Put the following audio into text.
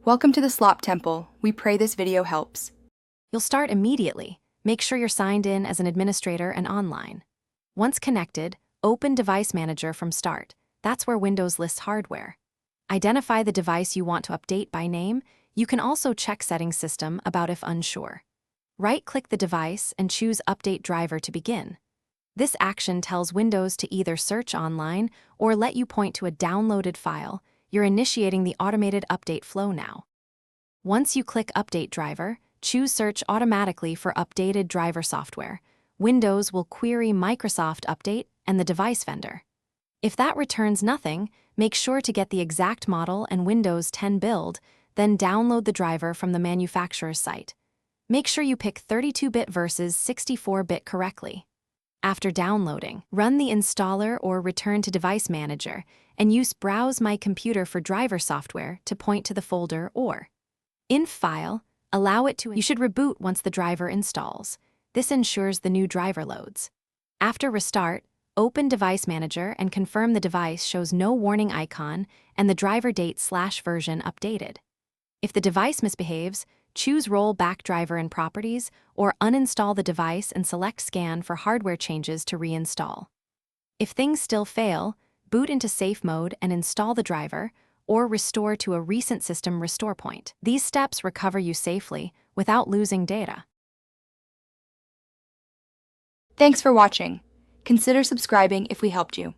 Welcome to the Slop Temple. We pray this video helps. You'll start immediately. Make sure you're signed in as an administrator and online. Once connected, open Device Manager from Start. That's where Windows lists hardware. Identify the device you want to update by name. You can also check Settings System about if unsure. Right-click the device and choose Update Driver to begin. This action tells Windows to either search online or let you point to a downloaded file. You're initiating the automated update flow now. Once you click Update Driver, choose Search automatically for updated driver software. Windows will query Microsoft Update and the device vendor. If that returns nothing, make sure to get the exact model and Windows 10 build, then download the driver from the manufacturer's site. Make sure you pick 32-bit versus 64-bit correctly. After downloading, run the installer or return to Device Manager and use Browse My Computer for driver software to point to the folder or in File, allow it to. You should reboot once the driver installs. This ensures the new driver loads. After restart, open Device Manager and confirm the device shows no warning icon and the driver date/version updated. If the device misbehaves, choose Roll Back Driver in Properties or uninstall the device and select Scan for hardware changes to reinstall. If things still fail, boot into Safe Mode and install the driver or restore to a recent system restore point. These steps recover you safely without losing data. Thanks for watching. Consider subscribing if we helped you.